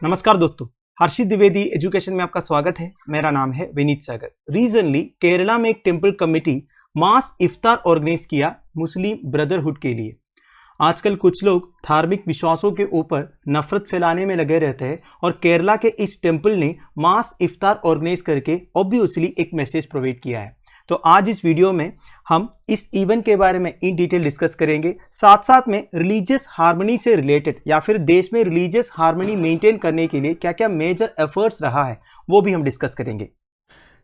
नमस्कार दोस्तों, हर्षित द्विवेदी एजुकेशन में आपका स्वागत है। मेरा नाम है विनीत सागर। रीजनली केरला में एक टेंपल कमेटी मास इफ्तार ऑर्गेनाइज किया मुस्लिम ब्रदरहुड के लिए। आजकल कुछ लोग धार्मिक विश्वासों के ऊपर नफरत फैलाने में लगे रहते हैं और केरला के इस टेंपल ने मास इफ्तार ऑर्गेनाइज करके ऑब्वियसली एक मैसेज प्रोवाइड किया है। तो आज इस वीडियो में हम इस इवेंट के बारे में इन डिटेल डिस्कस करेंगे, साथ साथ में रिलीजियस हार्मनी से रिलेटेड या फिर देश में रिलीजियस हार्मनी मेंटेन करने के लिए क्या क्या मेजर एफर्ट्स रहा है वो भी हम डिस्कस करेंगे।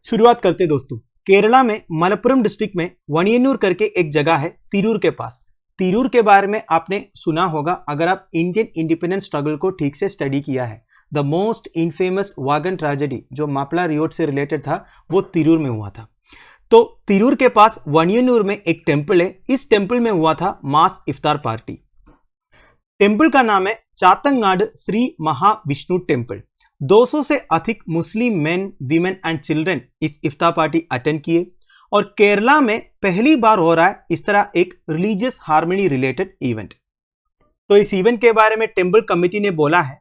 शुरुआत करते हैं दोस्तों। केरला में मलप्पुरम डिस्ट्रिक्ट में वणियन्नूर करके एक जगह है तिरूर के पास। तिरूर के बारे में आपने सुना होगा अगर आप इंडियन इंडिपेंडेंस स्ट्रगल को ठीक से स्टडी किया है। The most infamous wagon tragedy जो माप्ला रियोट से रिलेटेड था वो तिरूर में हुआ था। तो तिरूर के पास वणियन्नूर में एक टेंपल है। इस टेंपल में हुआ था मास इफ्तार पार्टी। टेंपल का नाम है चातंगाड श्री महाविष्णु टेंपल। 200 से अधिक मुस्लिम मेन, वीमेन एंड चिल्ड्रन इस इफ्तार पार्टी अटेंड किए और केरला में पहली बार हो रहा है इस तरह एक रिलीजियस हार्मनी रिलेटेड इवेंट। तो इस इवेंट के बारे में टेंपल कमेटी ने बोला है,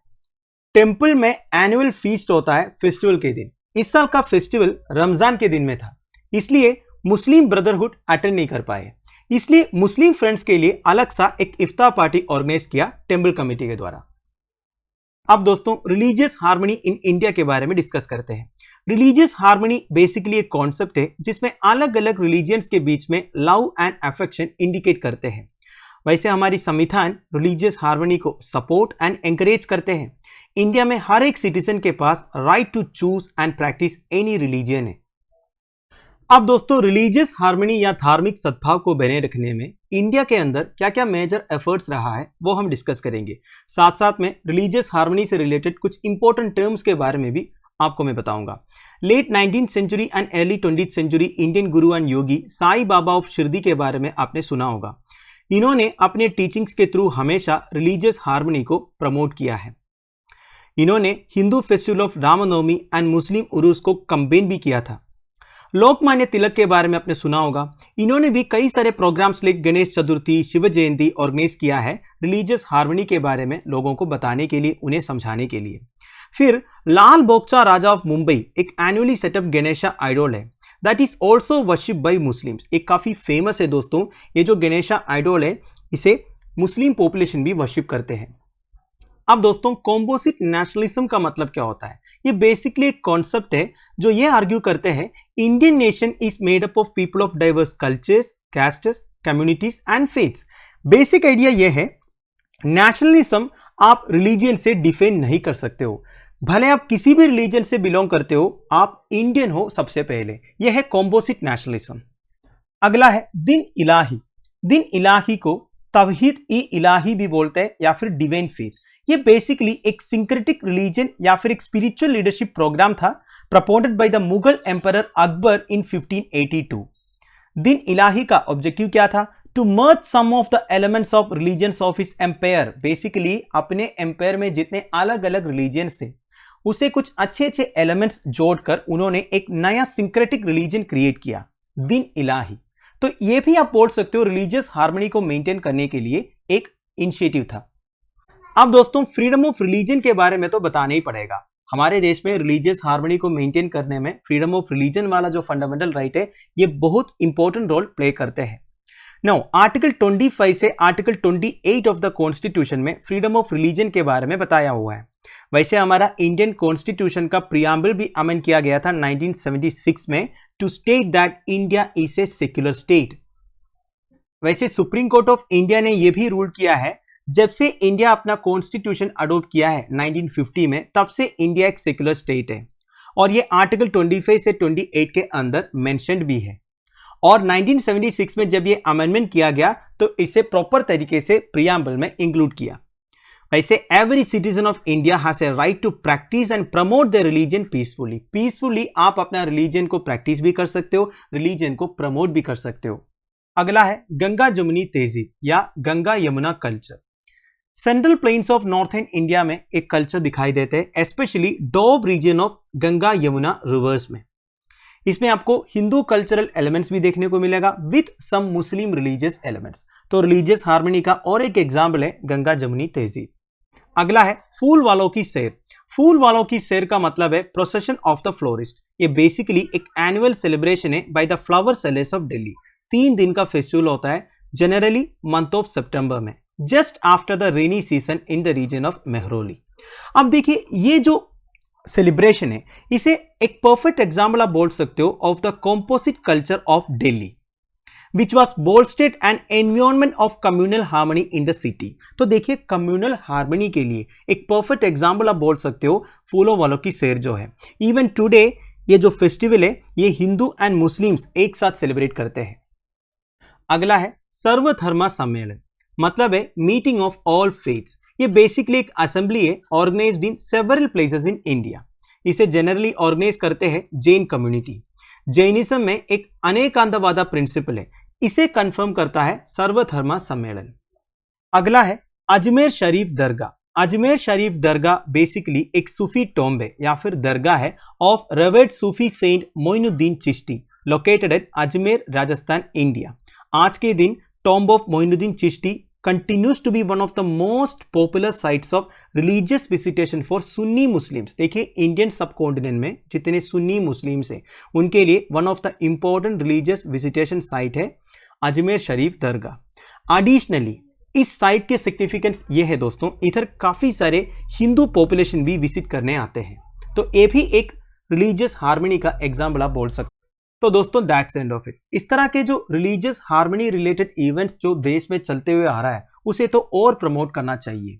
टेंपल में एनुअल फीस्ट होता है फेस्टिवल के दिन। इस साल का फेस्टिवल रमजान के दिन में था, इसलिए मुस्लिम ब्रदरहुड अटेंड नहीं कर पाए। इसलिए मुस्लिम फ्रेंड्स के लिए अलग सा एक इफ्तार पार्टी ऑर्गेनाइज किया टेंपल कमेटी के द्वारा। अब दोस्तों रिलीजियस हार्मनी इन इंडिया के बारे में डिस्कस करते हैं। रिलीजियस हार्मनी बेसिकली एक कॉन्सेप्ट है जिसमें अलग अलग रिलीजियंस के बीच में लव एंड अफेक्शन इंडिकेट करते हैं। वैसे हमारी संविधान रिलीजियस हार्मनी को सपोर्ट एंड एंकरेज करते हैं। इंडिया में हर एक सिटीजन के पास right to choose and practice any religion है। अब दोस्तों रिलीजियस हार्मनी या धार्मिक सद्भाव को बनाए रखने में इंडिया के अंदर क्या क्या मेजर एफर्ट्स रहा है वो हम डिस्कस करेंगे। साथ साथ में रिलीजियस हार्मनी से रिलेटेड कुछ इंपॉर्टेंट टर्म्स के बारे में भी आपको मैं बताऊंगा। Late 19th century and early 20th century Indian guru and yogi Sai Baba of Shirdi के बारे में आपने सुना होगा। इन्होंने अपने टीचिंग्स के थ्रू हमेशा रिलीजियस हार्मनी को प्रमोट किया है। इन्होंने Hindu festival of Ramnavami and Muslim Urus को कंबाइन भी किया था। लोकमान्य तिलक के बारे में आपने सुना होगा। इन्होंने भी कई सारे programmes like Ganesh Chaturthi, Shiv Jayanti organise किया है रिलीजियस हार्मनी के बारे में लोगों को बताने के लिए, उन्हें समझाने के लिए। फिर लाल बोगचा राजा ऑफ मुंबई एक एनुअली सेटअप गणेशा आइडोल है that is also worship by Muslims. एक काफी फेमस है दोस्तों, ये जो गणेशा आइडोल है इसे मुस्लिम पॉपुलेशन भी वर्शिप करते हैं। अब दोस्तों कॉम्पोजिट नेशनलिज्म का मतलब क्या होता है? ये बेसिकली एक कॉन्सेप्ट है जो ये आर्ग्यू करते हैं Indian nation is made up of people of diverse cultures, castes, communities and faiths. Basic idea ये है नेशनलिज्म आप रिलीजियन से डिफाइन नहीं कर सकते हो। भले आप किसी भी रिलीजन से बिलोंग करते हो, आप इंडियन हो सबसे पहले। यह है कॉम्पोजिट नेशनलिज्म। अगला है दिन इलाही। दिन इलाही को तवहीद ई इलाही भी बोलते हैं या फिर डिवाइन फेथ। ये बेसिकली एक सिंक्रेटिक रिलीजन या फिर एक स्पिरिचुअल लीडरशिप प्रोग्राम था purported by the Mughal emperor Akbar in 1582। Din Ilahi का ऑब्जेक्टिव क्या था? To merge some of the elements of religions of his empire. Basically अपने एम्पायर में जितने अलग अलग रिलीजन्स थे उसे कुछ अच्छे अच्छे एलिमेंट्स जोड़कर उन्होंने एक नया सिंक्रेटिक रिलीजन क्रिएट किया, दिन इलाही। तो ये भी आप बोल सकते हो रिलीजियस हार्मनी को मेंटेन करने के लिए एक इनिशिएटिव था। अब दोस्तों फ्रीडम ऑफ रिलीजन के बारे में तो बताना ही पड़ेगा। हमारे देश में रिलीजियस हार्मनी को मेंटेन करने में फ्रीडम ऑफ रिलीजन वाला जो फंडामेंटल राइट है ये बहुत इंपॉर्टेंट रोल प्ले करते हैं। नाउ आर्टिकल 25 से आर्टिकल 28 ऑफ द कॉन्स्टिट्यूशन में फ्रीडम ऑफ रिलीजन के बारे में बताया हुआ है। वैसे हमारा इंडियन कॉन्स्टिट्यूशन का प्रियम्बल भी अमेंड किया गया था 1976 में to state that India is a secular state. वैसे सुप्रीम कोर्ट ऑफ इंडिया ने यह भी रूल किया है जब से इंडिया अपना कॉन्स्टिट्यूशन अडॉप्ट किया है 1950 में, तब से इंडिया एक सेक्युलर स्टेट है और ये आर्टिकल 25 से 28 के अंदर मेंशन्ड भी है। और 1976 में जब ये अमेंडमेंट किया गया तो इसे प्रॉपर तरीके से प्रियम्बल में इंक्लूड किया। वैसे every citizen of India has a right to practice and promote the religion peacefully. Peacefully आप अपना रिलीजन को प्रैक्टिस भी कर सकते हो, रिलीजन को प्रमोट भी कर सकते हो। अगला है गंगा जमुनी तहजीब या Ganga Yamuna culture. Central plains of northern India में एक कल्चर दिखाई देते हैं, specially Doab region of Ganga Yamuna rivers में। इसमें आपको हिंदू कल्चरल एलिमेंट्स भी देखने को मिलेगा with some Muslim religious elements. तो रिलीजियस हार्मनी का और एक एग्जाम्पल है गंगा जमुनी तहजीब। अगला है फूल वालों की सैर। फूल वालों की सैर का मतलब है प्रोसेशन ऑफ द फ्लोरिस्ट। ये बेसिकली एक एनुअल सेलिब्रेशन है by the flower sellers of Delhi. 3 दिन का फेस्टिवल होता है जनरली मंथ ऑफ सितंबर में, just after the rainy season in the region of Mehrauli. अब देखिए ये जो सेलिब्रेशन है इसे एक परफेक्ट एग्जाम्पल आप बोल सकते हो of the composite culture of Delhi which was bolstered an environment of communal harmony in the city। तो देखिए कम्युनल हार्मनी के लिए एक परफेक्ट एग्जाम्पल आप बोल सकते हो फूलों वालों की सैर जो है। इवन टुडे ये जो फेस्टिवल है ये हिंदू एंड मुस्लिम्स एक साथ सेलिब्रेट करते हैं। अगला है सर्वधर्म सम्मेलन, मतलब है मीटिंग ऑफ ऑल फेथ्स। ये बेसिकली एक असेंबली है organised in several places in India. इसे जनरली ऑर्गेनाइज करते हैं जैन कम्युनिटी। जैनिज्म में एक अनेकांतवाद प्रिंसिपल है, इसे कंफर्म करता है सर्वधर्म सम्मेलन। अगला है अजमेर शरीफ दरगाह। अजमेर शरीफ दरगाह बेसिकली एक सूफी टॉम्ब है या फिर दरगाह है of revered Sufi saint Moinuddin Chishti located at Ajmer Rajasthan India. आज के दिन tomb of Moinuddin Chishti continues to be one of the most popular sites of religious visitation for Sunni Muslims। देखिए इंडियन सब कॉन्टिनेंट में जितने सुन्नी मुस्लिम्स हैं उनके लिए one of the important religious visitation site है अजमेर शरीफ दरगाह। एडिशनली इस साइट के सिग्निफिकेंस ये है दोस्तों, इधर काफ़ी सारे हिंदू पॉपुलेशन भी विजिट करने आते हैं, तो ये भी एक रिलीजियस हार्मनी का एग्जाम्पल आप बोल सकते हैं। तो दोस्तों दैट्स एंड ऑफ इट। इस तरह के जो रिलीजियस हार्मनी रिलेटेड इवेंट्स जो देश में चलते हुए आ रहा है उसे तो और प्रमोट करना चाहिए।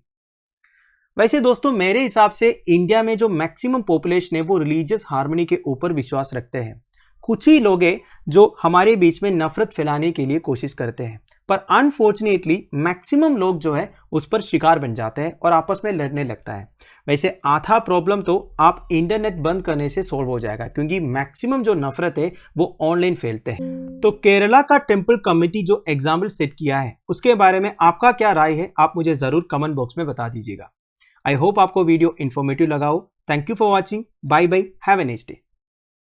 वैसे दोस्तों मेरे हिसाब से इंडिया में जो मैक्सिमम पॉपुलेशन है वो रिलीजियस हार्मनी के ऊपर विश्वास रखते हैं। कुछ ही लोग हैं जो हमारे बीच में नफरत फैलाने के लिए कोशिश करते हैं, पर अनफॉर्चुनेटली मैक्सिमम लोग जो है उस पर शिकार बन जाते हैं और आपस में लड़ने लगता है। वैसे आधा प्रॉब्लम तो आप इंटरनेट बंद करने से सॉल्व हो जाएगा, क्योंकि मैक्सिमम जो नफरत है वो ऑनलाइन फैलते हैं। तो केरला का टेम्पल कमेटी जो एग्जाम्पल सेट किया है उसके बारे में आपका क्या राय है आप मुझे जरूर कमेंट बॉक्स में बता दीजिएगा। आई होप आपको वीडियो इन्फॉर्मेटिव लगा हो। Thank you for watching. Bye bye, have a nice day.